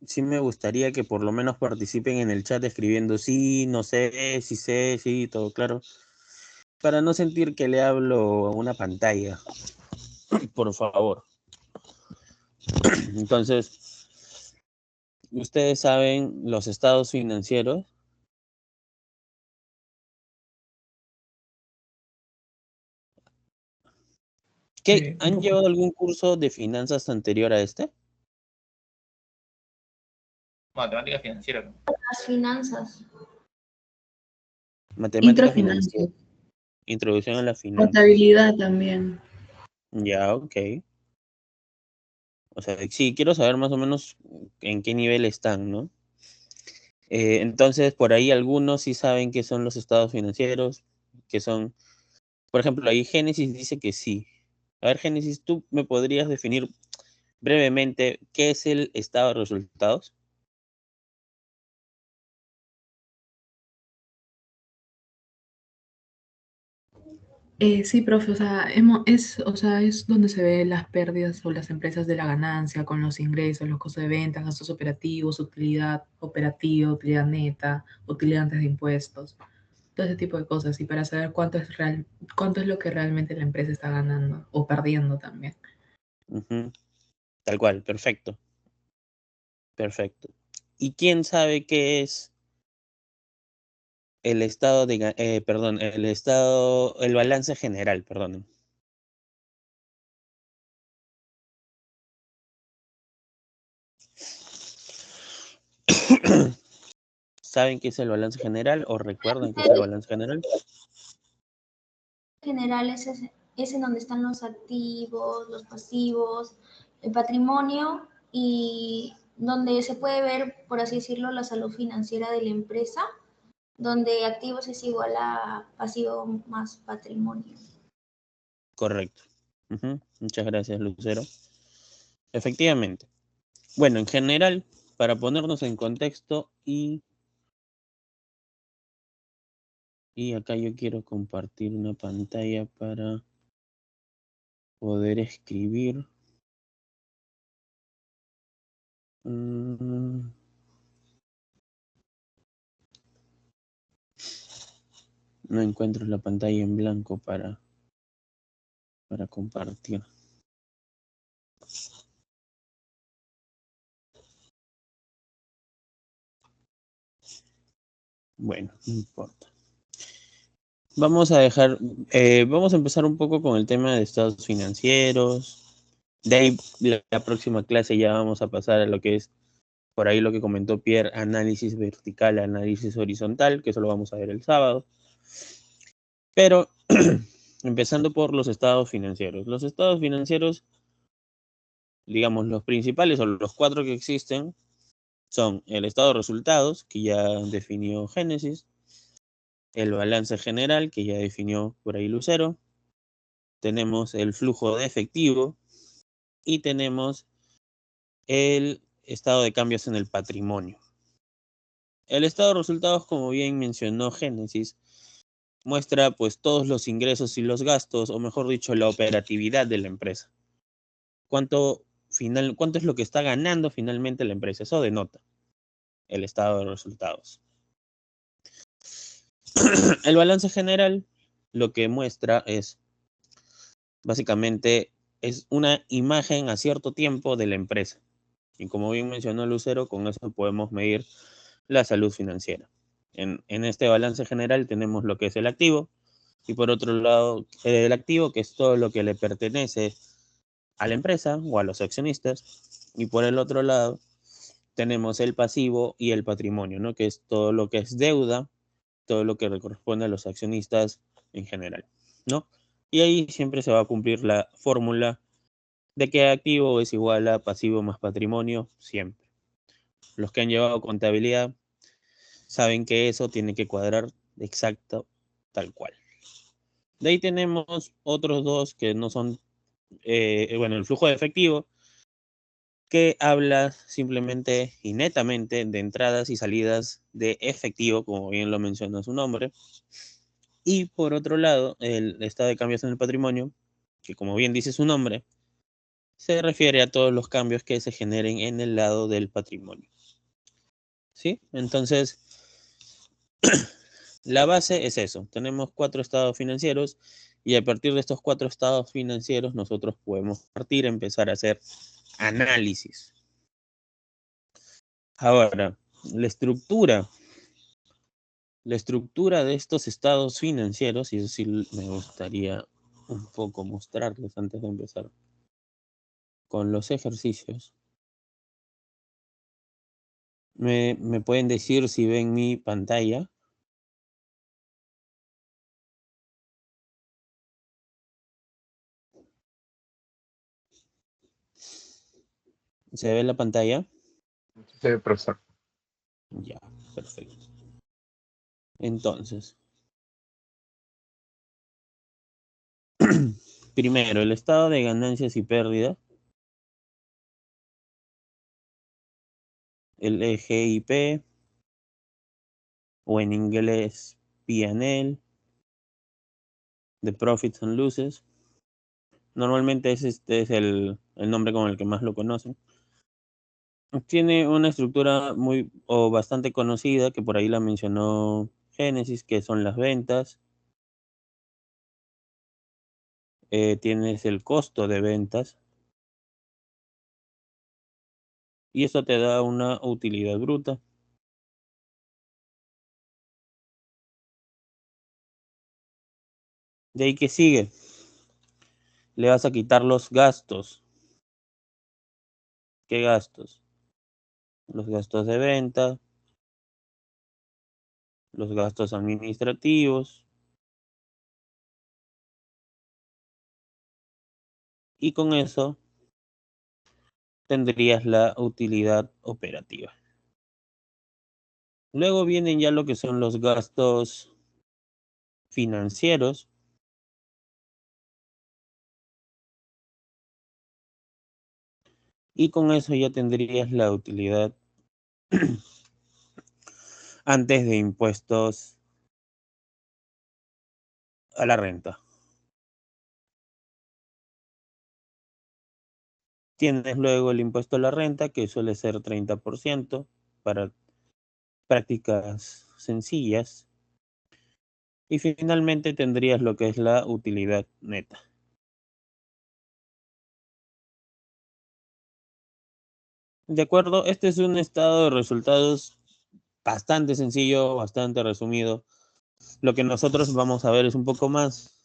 sí me gustaría que por lo menos participen en el chat escribiendo sí, no sé, sí, todo claro, para no sentir que le hablo a una pantalla, por favor. Entonces, ustedes saben los estados financieros. ¿Qué, Un han poco. llevado algún curso de finanzas anterior a este? Matemática financiera. Las finanzas. Matemática financiera. Introfinanzas. Introducción a la finanza. Contabilidad también. Ya, ok. O sea, sí, quiero saber más o menos en qué nivel están, ¿no? Entonces, por ahí algunos sí saben qué son los estados financieros, que son, por ejemplo, ahí Génesis dice que sí. A ver, Génesis, ¿tú me podrías definir brevemente qué es el estado de resultados? Sí, profe, o sea, o sea, es donde se ven las pérdidas o las empresas de la ganancia con los ingresos, los costos de venta, gastos operativos, utilidad operativa, utilidad neta, utilidad antes de impuestos, todo ese tipo de cosas. Y para saber cuánto es lo que realmente la empresa está ganando o perdiendo también. Ujú. Tal cual, perfecto, perfecto. ¿Y quién sabe qué es el estado perdón, el balance general, perdón? ¿Saben qué es el balance general o recuerdan qué es el balance general? General es en donde están los activos, los pasivos, el patrimonio y donde se puede ver, por así decirlo, la salud financiera de la empresa, donde activos es igual a pasivo más patrimonio. Correcto. Ujú. Muchas gracias, Lucero. Efectivamente. Bueno, en general, para ponernos en contexto y acá yo quiero compartir una pantalla para poder escribir. Mm, No encuentro la pantalla en blanco para compartir. Bueno, no importa. Vamos vamos a empezar un poco con el tema de estados financieros. De ahí, la próxima clase ya vamos a pasar a lo que es, por ahí lo que comentó Pierre, análisis vertical, análisis horizontal, que eso lo vamos a ver el sábado. Pero, empezando por los estados financieros. Los estados financieros, digamos, los principales o los cuatro que existen son el estado de resultados, que ya definió Génesis, el balance general, que ya definió por ahí Lucero, tenemos el flujo de efectivo y tenemos el estado de cambios en el patrimonio. El estado de resultados, como bien mencionó Génesis, muestra pues todos los ingresos y los gastos, o mejor dicho, la operatividad de la empresa. Cuánto es lo que está ganando finalmente la empresa. Eso denota el estado de resultados. El balance general lo que muestra es, básicamente, es una imagen a cierto tiempo de la empresa. Y como bien mencionó Lucero, con eso podemos medir la salud financiera. En este balance general tenemos lo que es el activo y por otro lado el activo, que es todo lo que le pertenece a la empresa o a los accionistas, y por el otro lado tenemos el pasivo y el patrimonio, ¿no? Que es todo lo que es deuda, todo lo que le corresponde a los accionistas en general, ¿no? Y ahí siempre se va a cumplir la fórmula de que activo es igual a pasivo más patrimonio, siempre. Los que han llevado contabilidad saben que eso tiene que cuadrar exacto tal cual. De ahí tenemos otros dos que no son, bueno, el flujo de efectivo, que habla simplemente y netamente de entradas y salidas de efectivo, como bien lo menciona su nombre. Y por otro lado, el estado de cambios en el patrimonio, que como bien dice su nombre, se refiere a todos los cambios que se generen en el lado del patrimonio. ¿Sí? Entonces, la base es eso. Tenemos 4 estados financieros y a partir de estos 4 estados financieros nosotros podemos empezar a hacer análisis. Ahora, la estructura de estos estados financieros, y eso sí me gustaría un poco mostrarles antes de empezar con los ejercicios. ¿Me pueden decir si ven mi pantalla? ¿Se ve la pantalla? Sí, profesor. Ya, perfecto. Entonces, primero, el estado de ganancias y pérdidas, el EGIP, o en inglés P&L, the Profits and Losses. Normalmente este es el nombre con el que más lo conocen. Tiene una estructura muy o bastante conocida, que por ahí la mencionó Génesis, que son las ventas. Tienes el costo de ventas. Y eso te da una utilidad bruta. De ahí que sigue. Le vas a quitar los gastos. ¿Qué gastos? Los gastos de venta, los gastos administrativos. Y con eso tendrías la utilidad operativa. Luego vienen ya lo que son los gastos financieros. Y con eso ya tendrías la utilidad antes de impuestos a la renta. Tienes luego el impuesto a la renta, que suele ser 30% para prácticas sencillas. Y finalmente tendrías lo que es la utilidad neta. De acuerdo, este es un estado de resultados bastante sencillo, bastante resumido. Lo que nosotros vamos a ver es un poco más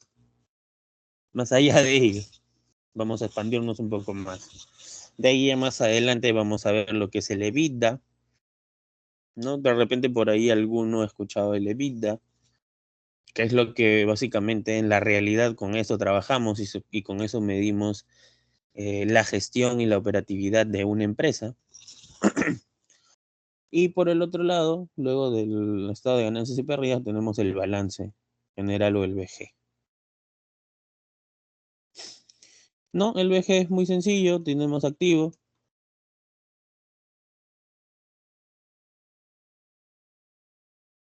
allá de ello. Vamos a expandirnos un poco más. De ahí más adelante vamos a ver lo que es el EBITDA, ¿no? De repente por ahí alguno ha escuchado el EBITDA, que es lo que básicamente en la realidad con eso trabajamos y con eso medimos la gestión y la operatividad de una empresa. Y por el otro lado, luego del estado de ganancias y pérdidas, tenemos el balance general o el BG. No, el BG es muy sencillo, tenemos activo.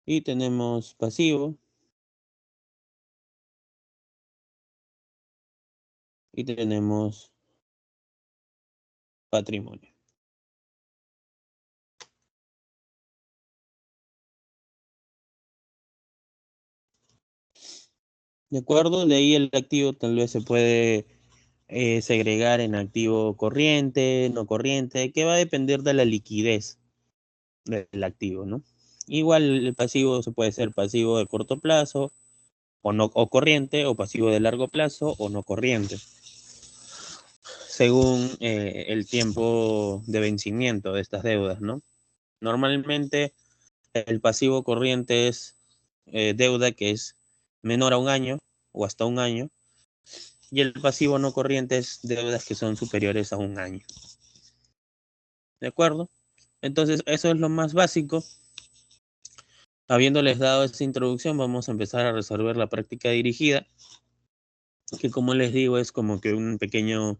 Y tenemos pasivo. Y tenemos patrimonio. ¿De acuerdo? De ahí el activo tal vez se puede segregar en activo corriente, no corriente, que va a depender de la liquidez del activo, ¿no? Igual el pasivo se puede ser pasivo de corto plazo o no o corriente, o pasivo de largo plazo o no corriente, según el tiempo de vencimiento de estas deudas, ¿no? Normalmente el pasivo corriente es deuda que es menor a un año o hasta un año, y el pasivo no corriente es deudas que son superiores a un año. ¿De acuerdo? Entonces, eso es lo más básico. Habiéndoles dado esta introducción, vamos a empezar a resolver la práctica dirigida, que como les digo, es como que una pequeña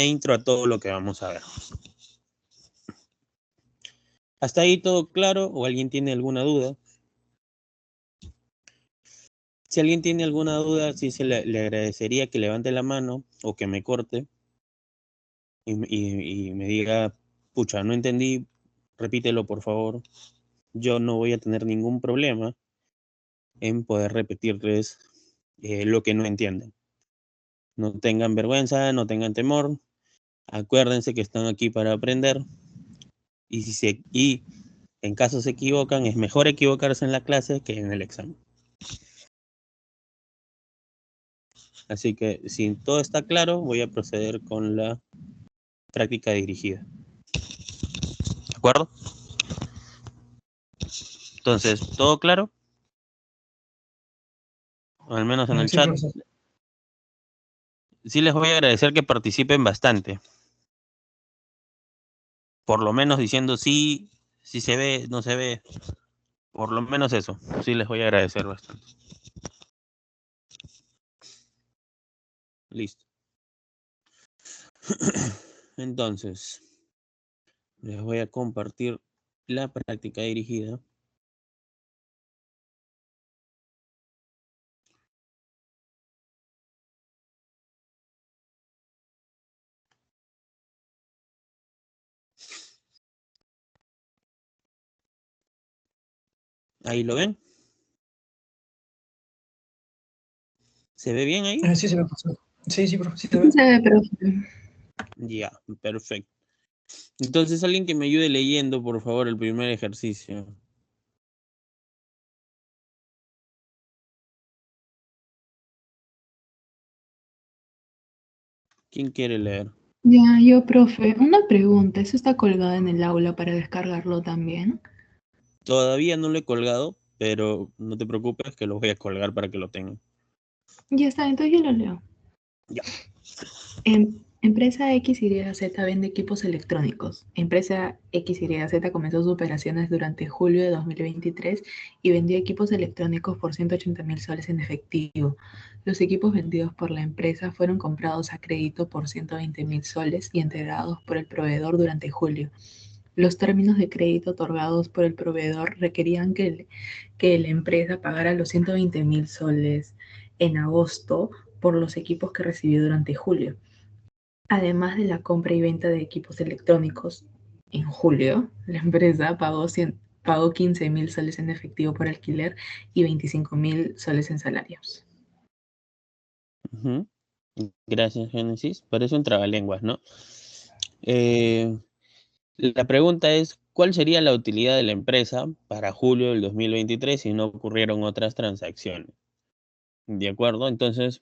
intro a todo lo que vamos a ver. ¿Hasta ahí todo claro o alguien tiene alguna duda? Si alguien tiene alguna duda, sí le agradecería que levante la mano o que me corte y me diga, pucha, no entendí, repítelo por favor, yo no voy a tener ningún problema en poder repetirles lo que no entienden. No tengan vergüenza, no tengan temor, acuérdense que están aquí para aprender y en caso se equivocan, es mejor equivocarse en la clase que en el examen. Así que si todo está claro, voy a proceder con la práctica dirigida. ¿De acuerdo? Entonces, ¿todo claro? O al menos en el Sí, chat. profesor. Sí les voy a agradecer que participen bastante. Por lo menos diciendo sí, si se ve, no se ve. Por lo menos eso. Sí les voy a agradecer bastante. Listo. Entonces, les voy a compartir la práctica dirigida. ¿Ahí lo ven? ¿Se ve bien ahí? Sí, se ve, profesor. Sí, profe, sí se Sí ve. se ve, profe. Ya, perfecto. Entonces, alguien que me ayude leyendo, por favor, el primer ejercicio. ¿Quién quiere leer? Ya, yo, profe, una pregunta. ¿Eso está colgado en el aula para descargarlo también? Todavía no lo he colgado, pero no te preocupes que lo voy a colgar para que lo tengan. Ya está, entonces yo lo leo. Ya. Empresa XYZ vende equipos electrónicos. Empresa XYZ comenzó sus operaciones durante julio de 2023 y vendió equipos electrónicos por 180.000 soles en efectivo. Los equipos vendidos por la empresa fueron comprados a crédito por 120.000 soles y entregados por el proveedor durante julio. Los términos de crédito otorgados por el proveedor requerían que la empresa pagara los 120.000 soles en agosto por los equipos que recibió durante julio. Además de la compra y venta de equipos electrónicos, en julio, la empresa pagó 15.000 soles en efectivo por alquiler y 25.000 soles en salarios. Ujú. Gracias, Génesis. Parece un trabalenguas, ¿no? La pregunta es, ¿cuál sería la utilidad de la empresa para julio del 2023 si no ocurrieron otras transacciones? ¿De acuerdo? Entonces,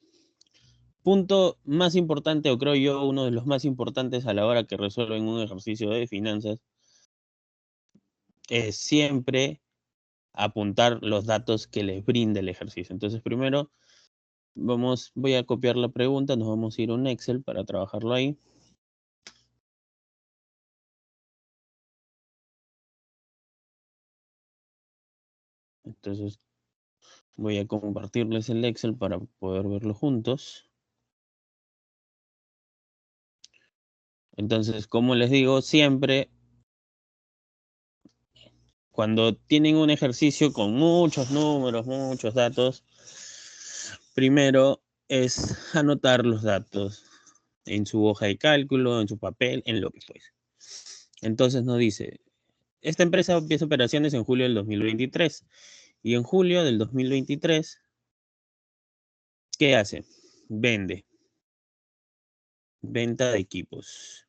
punto más importante, o creo yo, uno de los más importantes a la hora que resuelven un ejercicio de finanzas, es siempre apuntar los datos que les brinde el ejercicio. Entonces, primero, voy a copiar la pregunta, nos vamos a ir a un Excel para trabajarlo ahí. Entonces, voy a compartirles el Excel para poder verlo juntos. Entonces, como les digo, siempre cuando tienen un ejercicio con muchos números, muchos datos, primero es anotar los datos en su hoja de cálculo, en su papel, en lo que fuese. Entonces nos dice, esta empresa empieza operaciones en julio del 2023 y en julio del 2023, ¿qué hace? Venta de equipos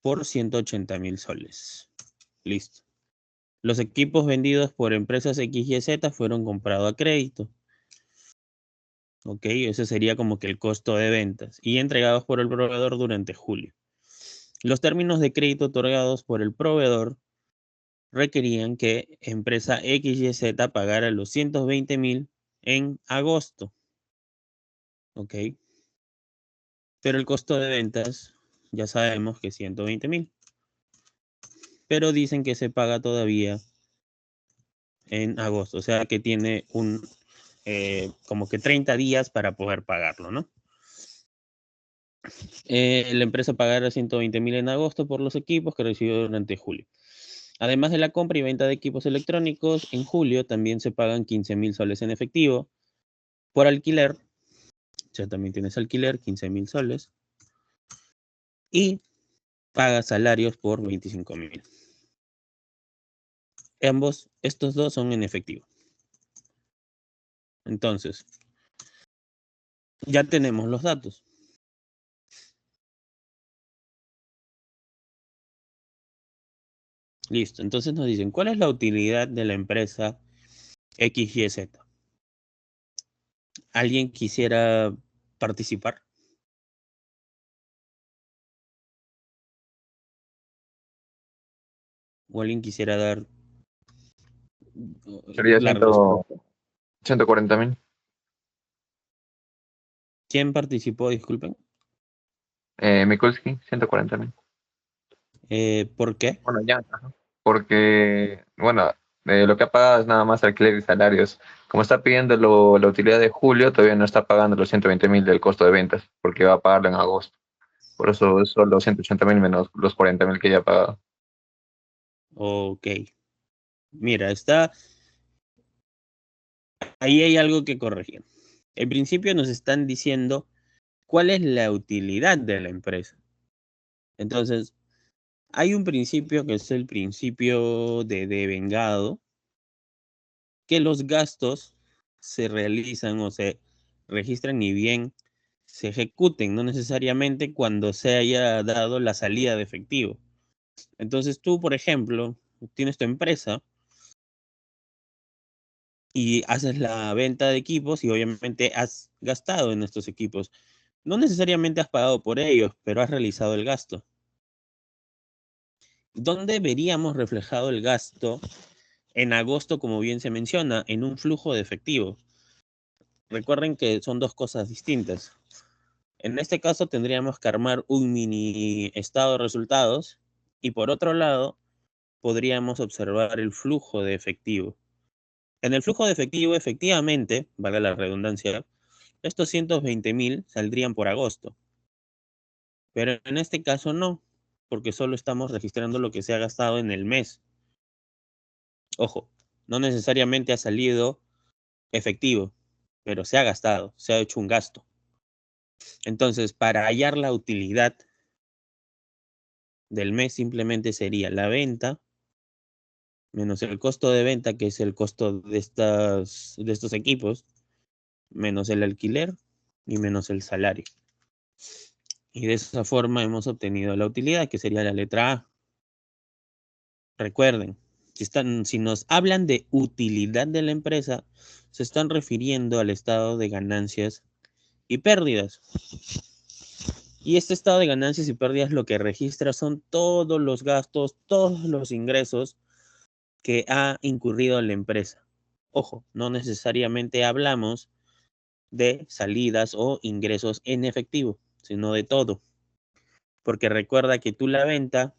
por 180.000 soles. Listo. Los equipos vendidos por empresas X y Z fueron comprados a crédito. Ok, ese sería como que el costo de ventas y entregados por el proveedor durante julio. Los términos de crédito otorgados por el proveedor requerían que empresa X y Z pagara los 120.000 en agosto. Ok, pero el costo de ventas ya sabemos que es 120.000. Pero dicen que se paga todavía en agosto, o sea que tiene como que 30 días para poder pagarlo, ¿no? La empresa pagará 120.000 en agosto por los equipos que recibió durante julio. Además de la compra y venta de equipos electrónicos, en julio también se pagan 15.000 soles en efectivo por alquiler. O sea, también tienes alquiler, 15.000 soles. y paga salarios por 25.000. Estos dos son en efectivo. Entonces, ya tenemos los datos. Listo, entonces nos dicen, ¿cuál es la utilidad de la empresa XYZ? ¿Alguien quisiera participar? ¿O alguien quisiera dar Sería la respuesta? 140.000. ¿Quién participó? Disculpen. Mikulski, 140.000. ¿Por qué? Bueno, ya. Ajá. Porque, bueno, lo que ha pagado es nada más alquiler y salarios. Como está pidiendo la utilidad de julio, todavía no está pagando los 120.000 del costo de ventas, porque va a pagarlo en agosto. Por eso es solo 180.000 menos los 40.000 que ya ha pagado. Ok. Mira, ahí hay algo que corregir. En principio nos están diciendo cuál es la utilidad de la empresa. Entonces, hay un principio que es el principio de devengado, que los gastos se realizan o se registran y bien se ejecuten, no necesariamente cuando se haya dado la salida de efectivo. Entonces tú, por ejemplo, tienes tu empresa y haces la venta de equipos y obviamente has gastado en estos equipos. No necesariamente has pagado por ellos, pero has realizado el gasto. ¿Dónde veríamos reflejado el gasto en agosto, como bien se menciona, en un flujo de efectivo? Recuerden que son dos cosas distintas. En este caso tendríamos que armar un mini estado de resultados y por otro lado podríamos observar el flujo de efectivo. En el flujo de efectivo, efectivamente, valga la redundancia, estos 120.000 saldrían por agosto. Pero en este caso no, porque solo estamos registrando lo que se ha gastado en el mes. Ojo, no necesariamente ha salido efectivo, pero se ha gastado, se ha hecho un gasto. Entonces, para hallar la utilidad del mes simplemente sería la venta menos el costo de venta, que es el costo de estos equipos, menos el alquiler y menos el salario. Y de esa forma hemos obtenido la utilidad, que sería la letra A. Recuerden, si nos hablan de utilidad de la empresa, se están refiriendo al estado de ganancias y pérdidas. Y este estado de ganancias y pérdidas lo que registra son todos los gastos, todos los ingresos que ha incurrido la empresa. Ojo, no necesariamente hablamos de salidas o ingresos en efectivo, sino de todo. Porque recuerda que tú la venta,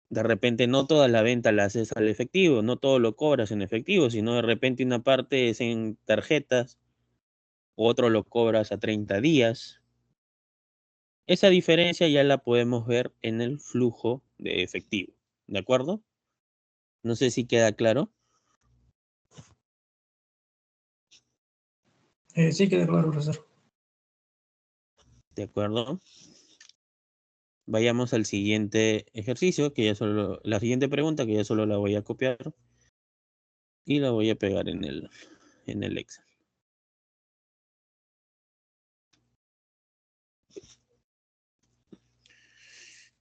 de repente no toda la venta la haces al efectivo, no todo lo cobras en efectivo, sino de repente una parte es en tarjetas, otro lo cobras a 30 días. Esa diferencia ya la podemos ver en el flujo de efectivo, ¿de acuerdo? No sé si queda claro. Sí, queda claro, profesor. ¿De acuerdo? Vayamos al siguiente ejercicio, la siguiente pregunta, que ya solo la voy a copiar y la voy a pegar en el Excel.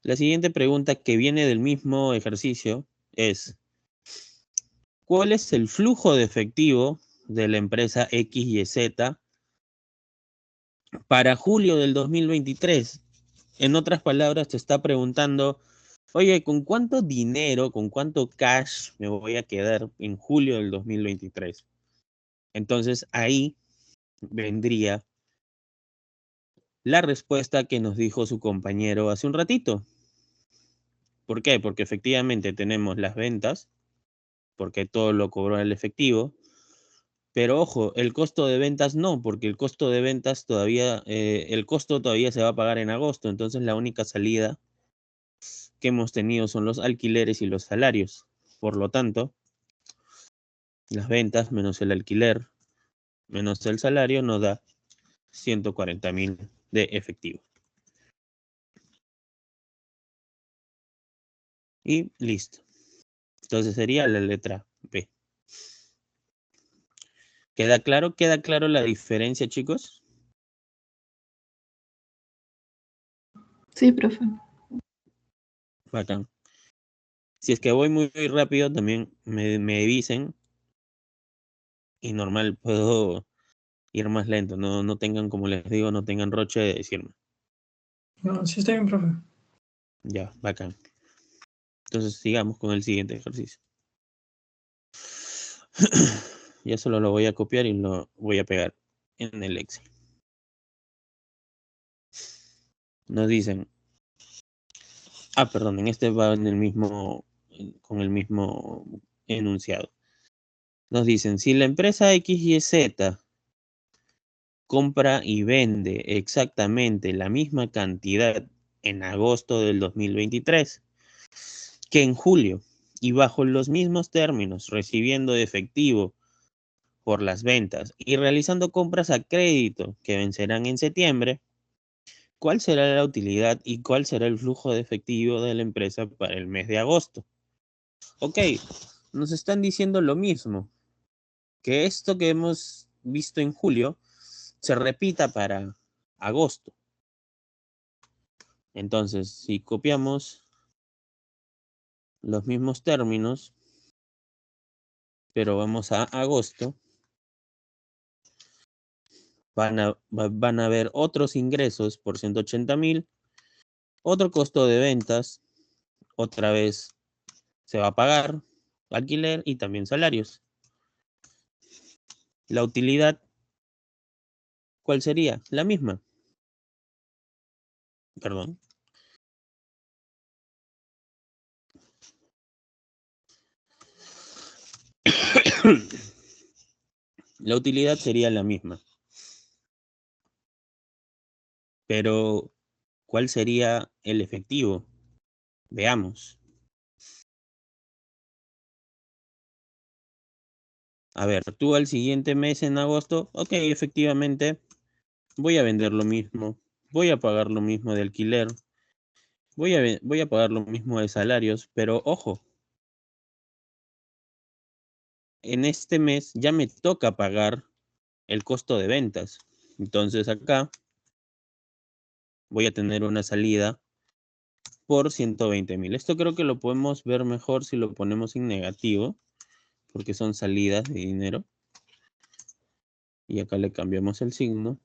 La siguiente pregunta que viene del mismo ejercicio es, ¿cuál es el flujo de efectivo de la empresa XYZ para julio del 2023? En otras palabras, te está preguntando, oye, ¿con cuánto dinero, con cuánto cash me voy a quedar en julio del 2023? Entonces ahí vendría la respuesta que nos dijo su compañero hace un ratito. ¿Por qué? Porque efectivamente tenemos las ventas, porque todo lo cobró el efectivo, pero ojo, el costo de ventas no, porque el costo de ventas todavía, el costo todavía se va a pagar en agosto, entonces la única salida que hemos tenido son los alquileres y los salarios. Por lo tanto, las ventas menos el alquiler menos el salario nos da 140.000 de efectivo. Y listo. Entonces sería la letra B. ¿Queda claro? ¿Queda claro la diferencia, chicos? Sí, profe. Bacán. Si es que voy muy, muy rápido, también me avisen. Y normal, puedo ir más lento. No tengan, como les digo, no tengan roche de decirme. No, sí está bien, profe. Ya, bacán. Entonces sigamos con el siguiente ejercicio. Ya solo lo voy a copiar y lo voy a pegar en el Excel. Nos dicen, perdón, en este va en el mismo, con el mismo enunciado. Nos dicen, si la empresa XYZ compra y vende exactamente la misma cantidad en agosto del 2023 que en julio y bajo los mismos términos, recibiendo efectivo por las ventas y realizando compras a crédito que vencerán en septiembre, ¿cuál será la utilidad y cuál será el flujo de efectivo de la empresa para el mes de agosto? Ok, nos están diciendo lo mismo, que esto que hemos visto en julio se repita para agosto. Entonces, si copiamos los mismos términos, pero vamos a agosto, van a haber otros ingresos por 180,000, otro costo de ventas, otra vez se va a pagar alquiler y también salarios. La utilidad, ¿cuál sería? La misma. Perdón. La utilidad sería la misma. Pero, ¿cuál sería el efectivo? Veamos. A ver, tú al siguiente mes en agosto, ok, efectivamente, voy a vender lo mismo, voy a pagar lo mismo de alquiler, voy a pagar lo mismo de salarios, pero ojo, en este mes ya me toca pagar el costo de ventas. Entonces acá voy a tener una salida por 120,000. Esto creo que lo podemos ver mejor si lo ponemos en negativo, porque son salidas de dinero. Y acá le cambiamos el signo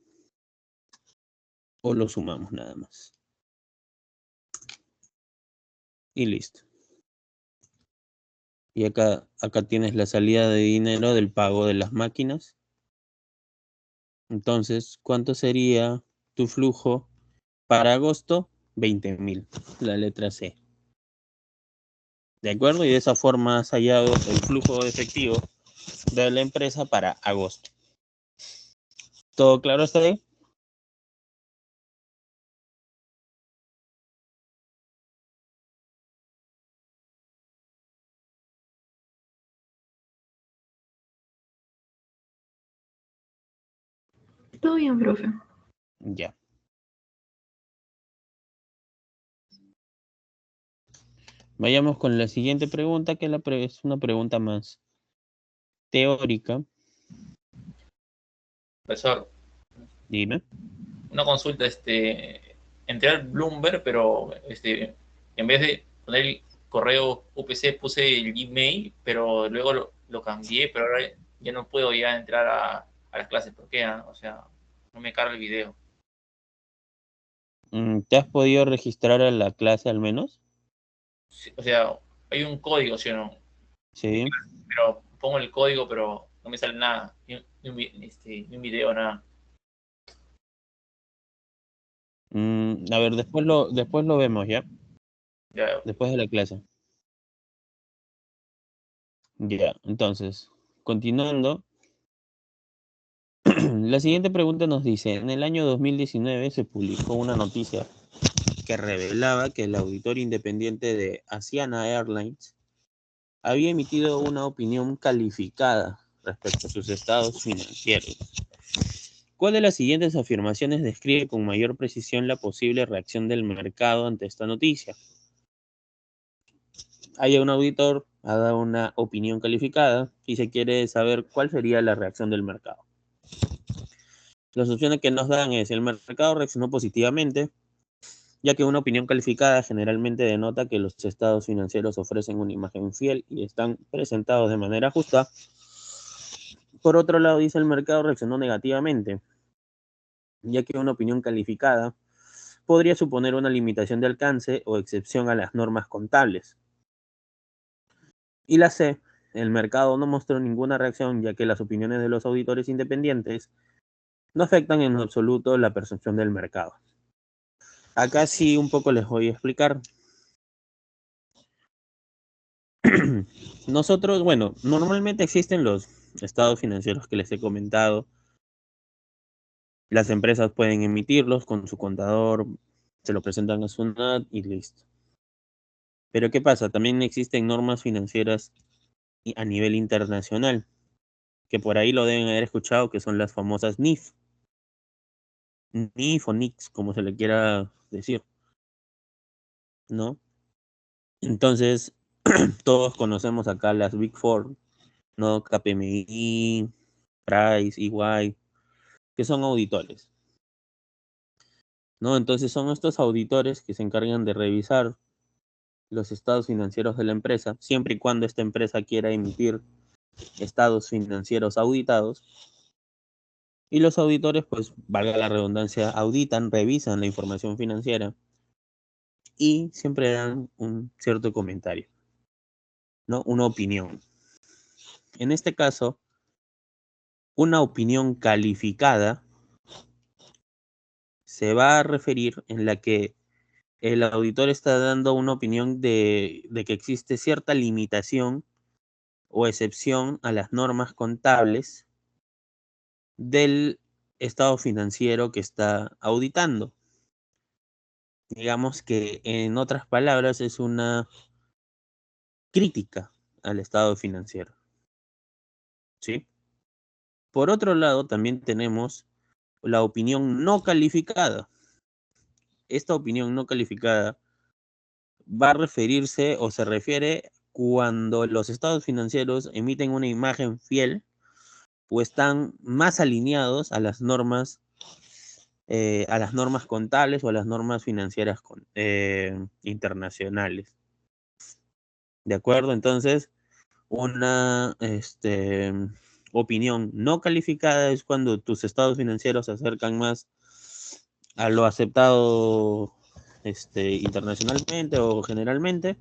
o lo sumamos nada más. Y listo. Y acá tienes la salida de dinero del pago de las máquinas. Entonces, ¿cuánto sería tu flujo para agosto? 20,000, la letra C. ¿De acuerdo? Y de esa forma has hallado el flujo de efectivo de la empresa para agosto. ¿Todo claro hasta ahí? Todo bien, profe. Ya. Vayamos con la siguiente pregunta, que es una pregunta más teórica. Profesor, Dime. una consulta, entré al Bloomberg, pero en vez de poner el correo UPC puse el Gmail, pero luego lo cambié, pero ahora ya no puedo ya entrar a las clases. ¿Por qué? O sea, no me carga el video. ¿Te has podido registrar a la clase al menos? Sí, o sea, hay un código, ¿sí o no? Sí. Pero pongo el código, pero no me sale nada, ni un video, nada. A ver, después lo vemos, ¿ya? Ya, Después de la clase. Ya, entonces, continuando. La siguiente pregunta nos dice, en el año 2019 se publicó una noticia que revelaba que el auditor independiente de Asiana Airlines había emitido una opinión calificada respecto a sus estados financieros. ¿Cuál de las siguientes afirmaciones describe con mayor precisión la posible reacción del mercado ante esta noticia? hay un auditor, ha dado una opinión calificada y se quiere saber cuál sería la reacción del mercado. Las opciones que nos dan es: el mercado reaccionó positivamente, ya que una opinión calificada generalmente denota que los estados financieros ofrecen una imagen fiel y están presentados de manera justa. Por otro lado, dice: el mercado reaccionó negativamente, ya que una opinión calificada podría suponer una limitación de alcance o excepción a las normas contables. Y la C: el mercado no mostró ninguna reacción, ya que las opiniones de los auditores independientes no afectan en absoluto la percepción del mercado. Acá sí un poco les voy a explicar. Nosotros, bueno, normalmente existen los estados financieros que les he comentado. Las empresas pueden emitirlos con su contador, se lo presentan a SUNAT y listo. Pero ¿qué pasa? También existen normas financieras a nivel internacional, que por ahí lo deben haber escuchado, que son las famosas NIF. NIF o NICS, como se le quiera decir, ¿no? Entonces, todos conocemos acá las Big Four, ¿no? KPMG, Price, EY, que son auditores, ¿no? Entonces son estos auditores que se encargan de revisar los estados financieros de la empresa, siempre y cuando esta empresa quiera emitir estados financieros auditados. Y los auditores, pues, valga la redundancia, auditan, revisan la información financiera y siempre dan un cierto comentario, ¿no? Una opinión. En este caso, una opinión calificada se va a referir en la que el auditor está dando una opinión de que existe cierta limitación o excepción a las normas contables del estado financiero que está auditando. Digamos que, en otras palabras, es una crítica al estado financiero, ¿sí? Por otro lado, también tenemos la opinión no calificada. Esta opinión no calificada va a referirse o se refiere cuando los estados financieros emiten una imagen fiel o están más alineados a las normas contables o a las normas financieras internacionales. ¿De acuerdo? Entonces, una opinión no calificada es cuando tus estados financieros se acercan más a lo aceptado internacionalmente o generalmente,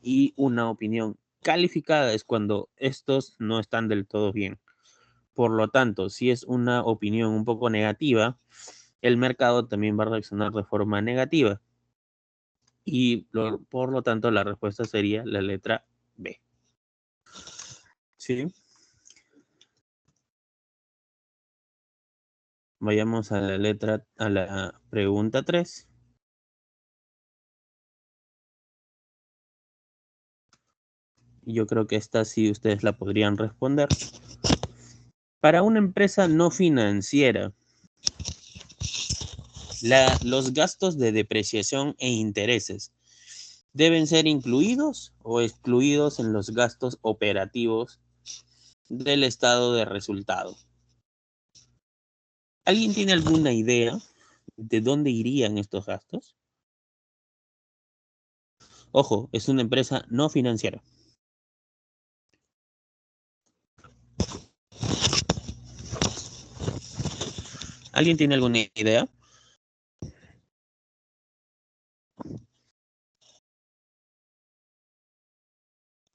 y una opinión calificada es cuando estos no están del todo bien. Por lo tanto, si es una opinión un poco negativa, el mercado también va a reaccionar de forma negativa. Y por lo tanto, la respuesta sería la letra B. ¿Sí? Vayamos a la pregunta 3. Yo creo que esta sí ustedes la podrían responder. Para una empresa no financiera, los gastos de depreciación e intereses deben ser incluidos o excluidos en los gastos operativos del estado de resultado. ¿Alguien tiene alguna idea de dónde irían estos gastos? Ojo, es una empresa no financiera. ¿Alguien tiene alguna idea?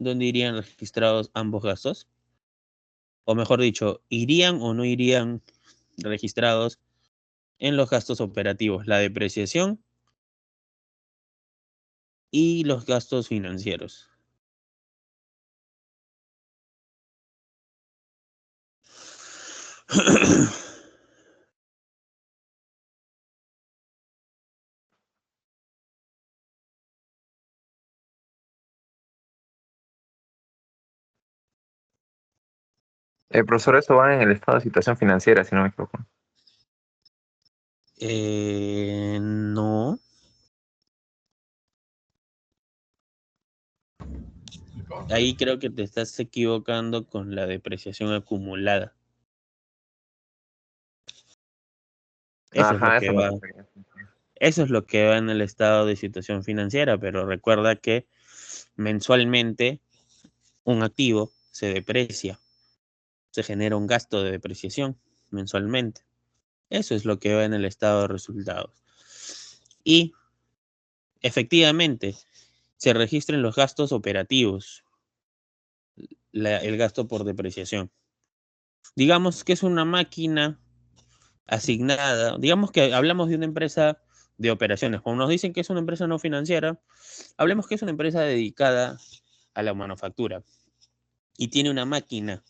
¿Dónde irían registrados ambos gastos? O mejor dicho, ¿irían o no irían registrados en los gastos operativos la depreciación y los gastos financieros? Profesor, eso va en el estado de situación financiera, si no me equivoco. No. ahí creo que te estás equivocando con la depreciación acumulada. Eso es lo Ajá, que eso me va. refería. Eso es lo que va en el estado de situación financiera, pero recuerda que mensualmente un activo se deprecia, se genera un gasto de depreciación mensualmente. Eso es lo que va en el estado de resultados. Y efectivamente se registran los gastos operativos, el gasto por depreciación. Digamos que es una máquina asignada, digamos que hablamos de una empresa de operaciones. Como nos dicen que es una empresa no financiera, hablemos que es una empresa dedicada a la manufactura y tiene una máquina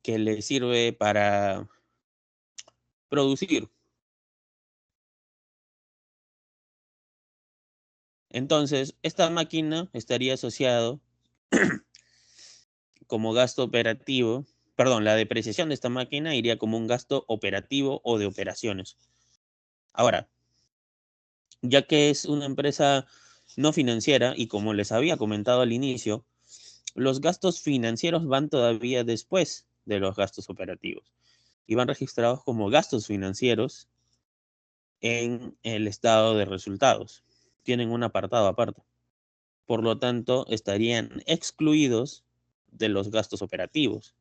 que le sirve para producir. Entonces, esta máquina estaría asociado como gasto operativo, perdón, la depreciación de esta máquina iría como un gasto operativo o de operaciones. Ahora, ya que es una empresa no financiera y como les había comentado al inicio, los gastos financieros van todavía después de los gastos operativos y van registrados como gastos financieros en el estado de resultados. Tienen un apartado aparte. Por lo tanto, estarían excluidos de los gastos operativos.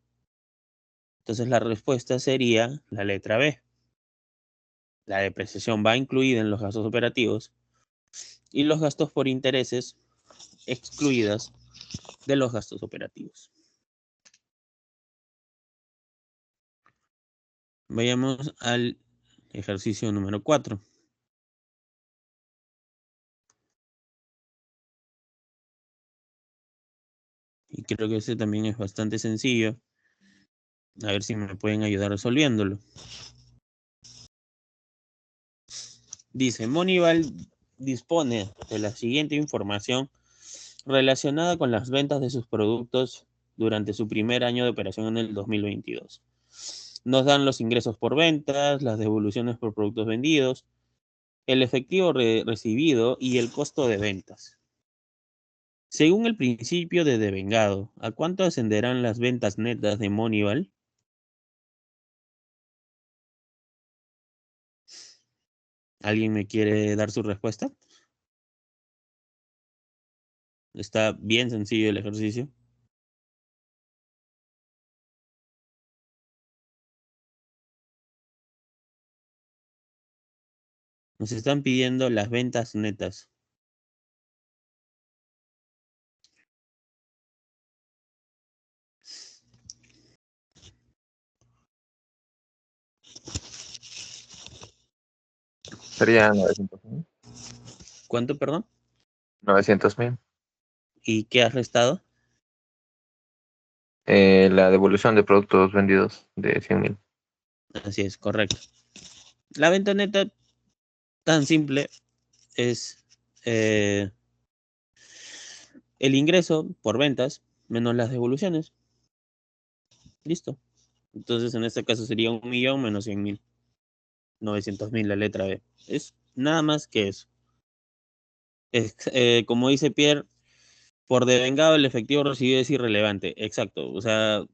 Entonces, la respuesta sería la letra B. La depreciación va incluida en los gastos operativos y los gastos por intereses excluidas de los gastos operativos. Vayamos al ejercicio número 4. Y creo que ese también es bastante sencillo. A ver si me pueden ayudar resolviéndolo. Dice, Monival dispone de la siguiente información relacionada con las ventas de sus productos durante su primer año de operación en el 2022. Nos dan los ingresos por ventas, las devoluciones por productos vendidos, el efectivo recibido y el costo de ventas. Según el principio de devengado, ¿a cuánto ascenderán las ventas netas de Monival? ¿Alguien me quiere dar su respuesta? Está bien sencillo el ejercicio. Nos están pidiendo las ventas netas. Sería 900.000. ¿Cuánto, perdón? 900.000. ¿Y qué has restado? La devolución de productos vendidos de 100.000. Así es, correcto. La venta neta, tan simple, es el ingreso por ventas menos las devoluciones. Listo. Entonces, en este caso sería 1.000.000 menos 100.000. 900.000 la letra B. Es nada más que eso. Como dice Pierre, por devengado el efectivo recibido es irrelevante. Exacto. O sea,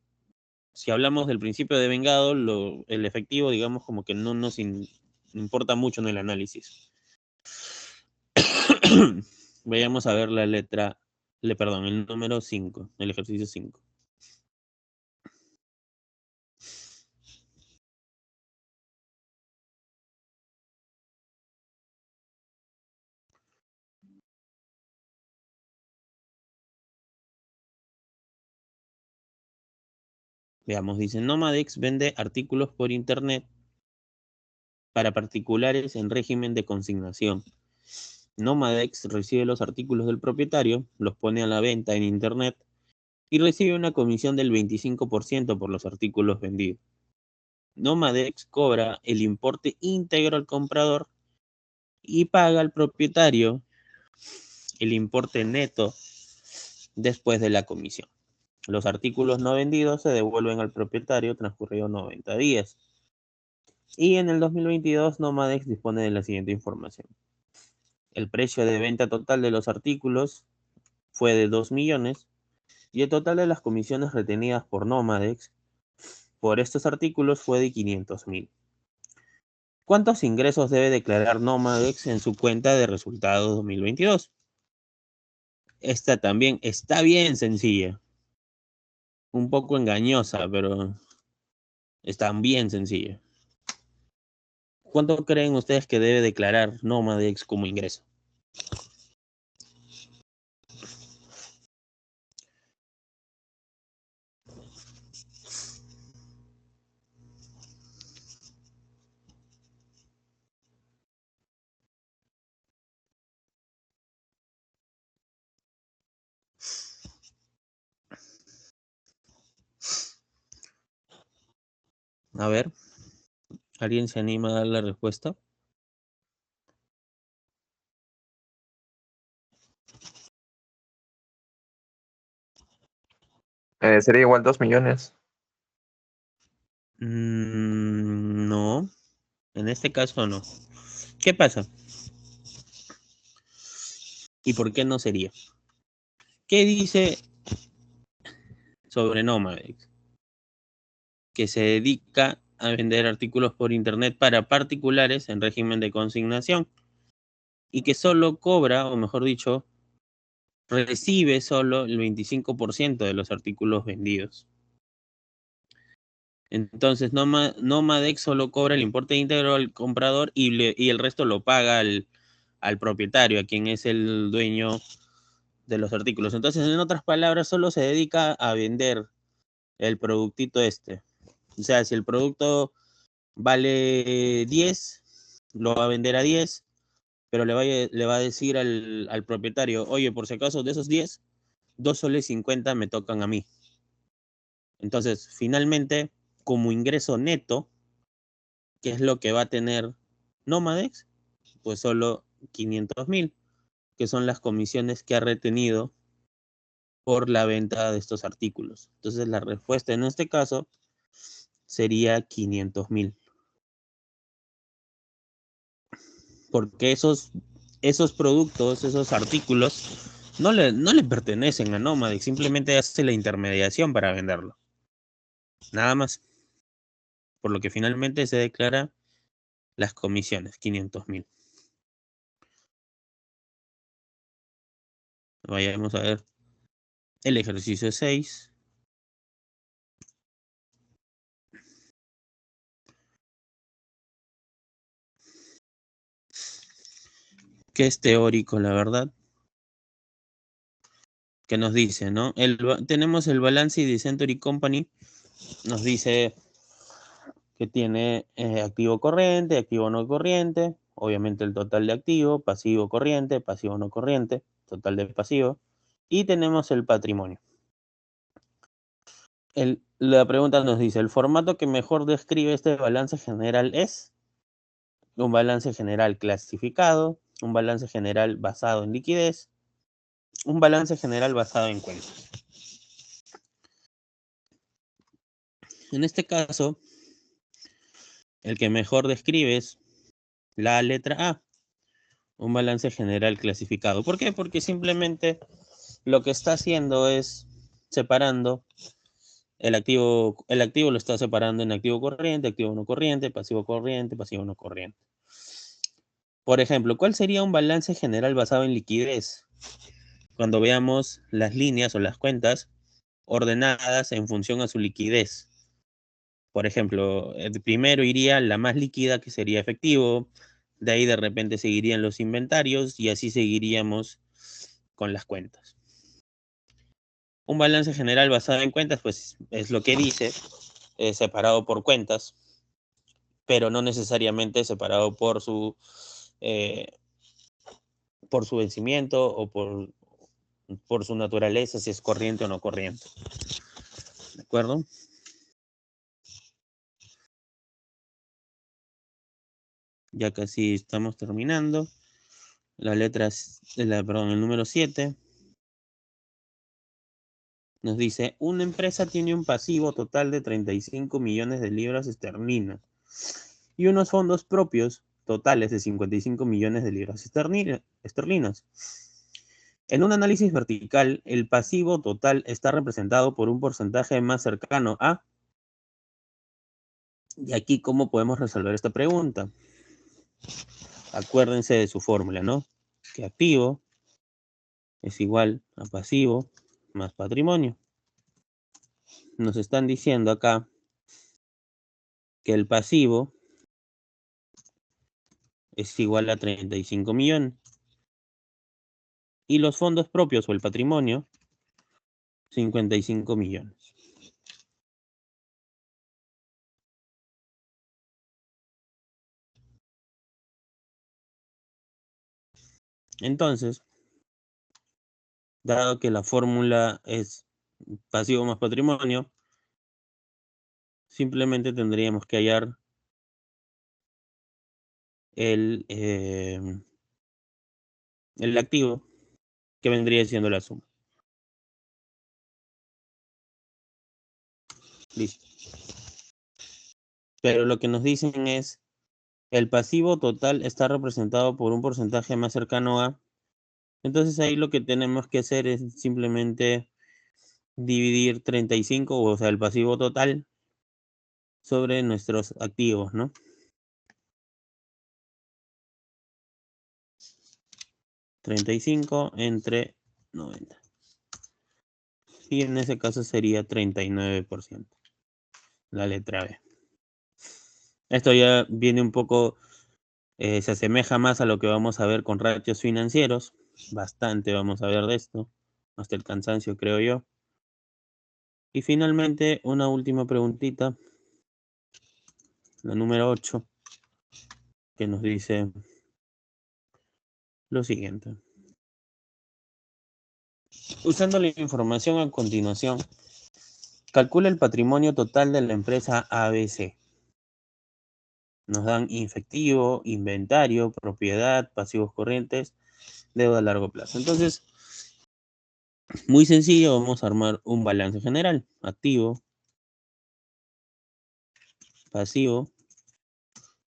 si hablamos del principio de devengado, el efectivo, digamos, como que no nos importa mucho en el análisis. Vayamos a ver la letra, perdón, el número 5, el ejercicio 5. Veamos, dice, Nomadex vende artículos por internet para particulares en régimen de consignación. Nomadex recibe los artículos del propietario, los pone a la venta en internet y recibe una comisión del 25% por los artículos vendidos. Nomadex cobra el importe íntegro al comprador y paga al propietario el importe neto después de la comisión. Los artículos no vendidos se devuelven al propietario transcurridos 90 días. Y en el 2022, Nomadex dispone de la siguiente información. El precio de venta total de los artículos fue de 2 millones y el total de las comisiones retenidas por Nomadex por estos artículos fue de 500.000. ¿Cuántos ingresos debe declarar Nomadex en su cuenta de resultados 2022? Esta también está bien sencilla. Un poco engañosa, pero está bien sencilla. ¿Cuánto creen ustedes que debe declarar Nomadex como ingreso? A ver, ¿alguien se anima a dar la respuesta? Sería igual 2 millones. No, en este caso no. ¿Qué pasa? ¿Y por qué no sería? ¿Qué dice sobre Nomadex? Que se dedica a vender artículos por internet para particulares en régimen de consignación y que solo cobra, o mejor dicho, recibe solo el 25% de los artículos vendidos. Entonces, Nomadex solo cobra el importe íntegro al comprador y el resto lo paga al propietario, a quien es el dueño de los artículos. Entonces, en otras palabras, solo se dedica a vender el productito este. O sea, si el producto vale 10, lo va a vender a 10, pero le va a decir al propietario, oye, por si acaso de esos 10, 2,50 soles me tocan a mí. Entonces, finalmente, como ingreso neto, ¿qué es lo que va a tener Nomadex? Pues solo 500.000, que son las comisiones que ha retenido por la venta de estos artículos. Entonces, la respuesta en este caso sería 500.000. Porque esos productos, esos artículos, no le pertenecen a Nomadex, simplemente hace la intermediación para venderlo. Nada más. Por lo que finalmente se declara las comisiones, 500.000. Vayamos a ver el ejercicio 6. Que es teórico, la verdad. Que nos dice, ¿no? Tenemos el balance de Century Company. Nos dice que tiene activo corriente, activo no corriente, obviamente el total de activo, pasivo corriente, pasivo no corriente, total de pasivo, y tenemos el patrimonio. La pregunta nos dice, ¿el formato que mejor describe este balance general es? Un balance general clasificado, un balance general basado en liquidez, un balance general basado en cuentas. En este caso, el que mejor describe es la letra A, un balance general clasificado. ¿Por qué? Porque simplemente lo que está haciendo es separando el activo lo está separando en activo corriente, activo no corriente, pasivo no corriente. Por ejemplo, ¿cuál sería un balance general basado en liquidez? Cuando veamos las líneas o las cuentas ordenadas en función a su liquidez. Por ejemplo, primero iría la más líquida, que sería efectivo, de ahí de repente seguirían los inventarios y así seguiríamos con las cuentas. Un balance general basado en cuentas, pues es lo que dice, separado por cuentas, pero no necesariamente separado por su vencimiento o por su naturaleza, si es corriente o no corriente. ¿De acuerdo? Ya casi estamos terminando. El número 7 nos dice, una empresa tiene un pasivo total de 35 millones de libras esterlinas y unos fondos propios totales de 55 millones de libras esterlinas. En un análisis vertical, el pasivo total está representado por un porcentaje más cercano a... Y aquí, ¿cómo podemos resolver esta pregunta? Acuérdense de su fórmula, ¿no? Que activo es igual a pasivo más patrimonio. Nos están diciendo acá que el pasivo es igual a 35 millones. Y los fondos propios o el patrimonio, 55 millones. Entonces, dado que la fórmula es pasivo más patrimonio, simplemente tendríamos que hallar el activo, que vendría siendo la suma. Listo. Pero lo que nos dicen es, el pasivo total está representado por un porcentaje más cercano a... Entonces ahí lo que tenemos que hacer es simplemente dividir 35, o sea, el pasivo total, sobre nuestros activos, ¿no? 35 entre 90. Y en ese caso sería 39%. La letra B. Esto ya viene un poco, se asemeja más a lo que vamos a ver con ratios financieros. Bastante vamos a ver de esto. Hasta el cansancio, creo yo. Y finalmente, una última preguntita. La número 8. Que nos dice lo siguiente. Usando la información a continuación, calcula el patrimonio total de la empresa ABC. Nos dan efectivo, inventario, propiedad, pasivos corrientes, deuda a largo plazo. Entonces, muy sencillo, vamos a armar un balance general. Activo, pasivo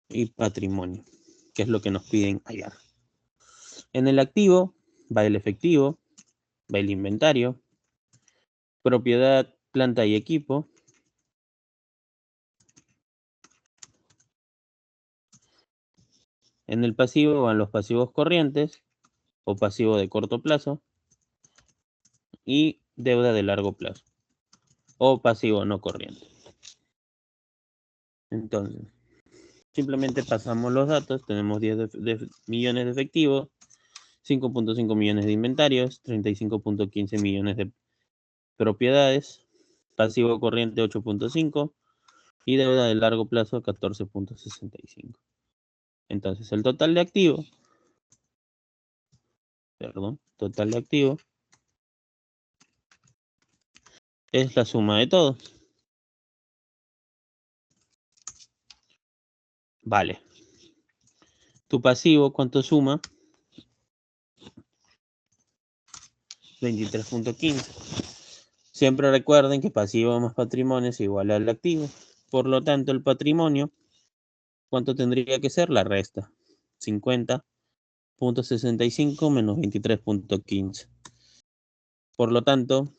y patrimonio, que es lo que nos piden hallar. En el activo va el efectivo, va el inventario, propiedad, planta y equipo. En el pasivo van los pasivos corrientes o pasivo de corto plazo y deuda de largo plazo o pasivo no corriente. Entonces, simplemente pasamos los datos. Tenemos 10 millones de efectivo, 5.5 millones de inventarios, 35.15 millones de propiedades, pasivo corriente 8.5 y deuda de largo plazo 14.65. Entonces, el total de activo, es la suma de todo. Vale. Tu pasivo, ¿cuánto suma? 23.15. Siempre recuerden que pasivo más patrimonio es igual al activo. Por lo tanto, el patrimonio, ¿cuánto tendría que ser? La resta. 50.65 menos 23.15. Por lo tanto,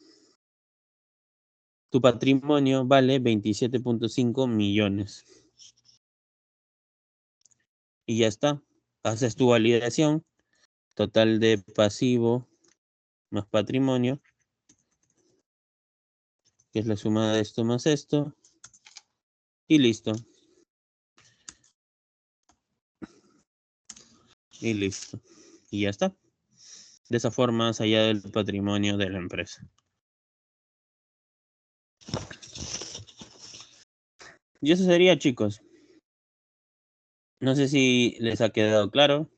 tu patrimonio vale 27.5 millones. Y ya está. Haces tu validación. Total de pasivo más patrimonio, que es la suma de esto más esto. Y listo. Y listo. Y ya está. De esa forma, más allá del patrimonio de la empresa. Y eso sería, chicos. No sé si les ha quedado claro.